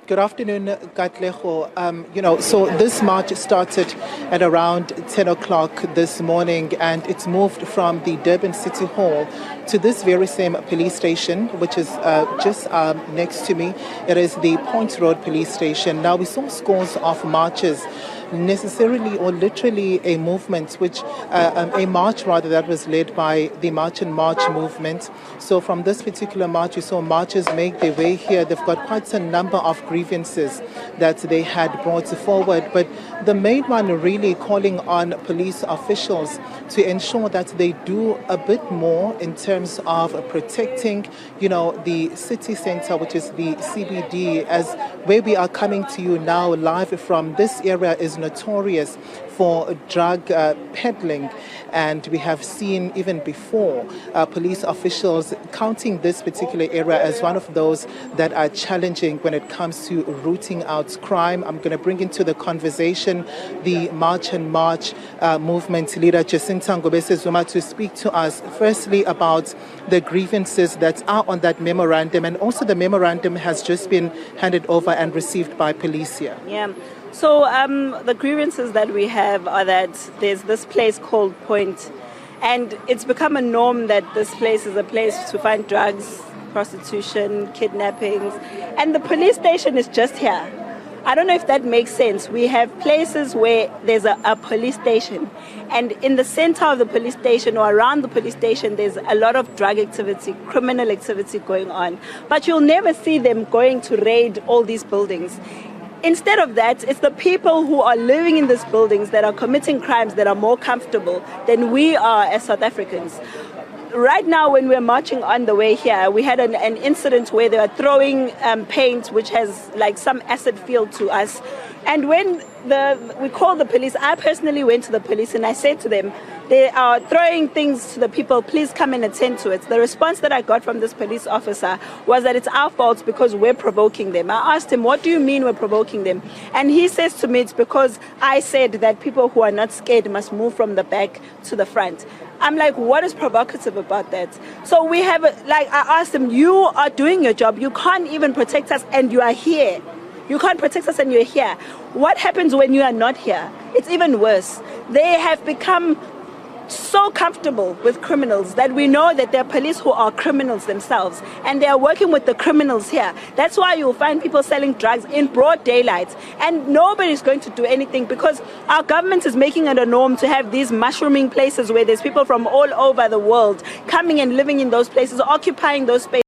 Good afternoon, Katleho. So this march started at around 10 o'clock this morning, and it's moved from the Durban City Hall to this very same police station, which is just next to me. It is the Point Road police station. Now, we saw scores of marches, necessarily or literally a movement, a march rather, that was led by the March and March movement. So from this particular march, we saw marchers make their way here. They've got quite a number of grievances that they had brought forward, but the main one really calling on police officials to ensure that they do a bit more in terms of protecting, the city center, which is the CBD, as where we are coming to you now live from. This area is notorious for drug peddling, and we have seen even before police officials counting this particular area as one of those that are challenging when it comes to rooting out crime. I'm going to bring into the conversation the March and March movement leader, Jacinta Ngobese Zuma, to speak to us firstly about the grievances that are on that memorandum, and also the memorandum has just been handed over and received by police here. Yeah. So the grievances that we have are that there's this place called Point, and it's become a norm that this place is a place to find drugs, prostitution, kidnappings, and the police station is just here. I don't know if that makes sense. We have places where there's a police station, and in the center of the police station or around the police station, there's a lot of drug activity, criminal activity going on. But you'll never see them going to raid all these buildings. Instead of that, it's the people who are living in these buildings that are committing crimes that are more comfortable than we are as South Africans. Right now, when we're marching on the way here, we had an incident where they were throwing paint, which has like some acid feel to us. And when we called the police, I personally went to the police and I said to them, they are throwing things to the people, please come and attend to it. The response that I got from this police officer was that it's our fault because we're provoking them. I asked him, what do you mean we're provoking them? And he says to me, it's because I said that people who are not scared must move from the back to the front. I'm like, what is provocative about that? So we have, I asked him, you are doing your job. You can't even protect us and you are here. You can't protect us and you're here. What happens when you are not here? It's even worse. They have become so comfortable with criminals that we know that there are police who are criminals themselves, and they are working with the criminals here. That's why you'll find people selling drugs in broad daylight, and nobody's going to do anything because our government is making it a norm to have these mushrooming places where there's people from all over the world coming and living in those places, occupying those spaces.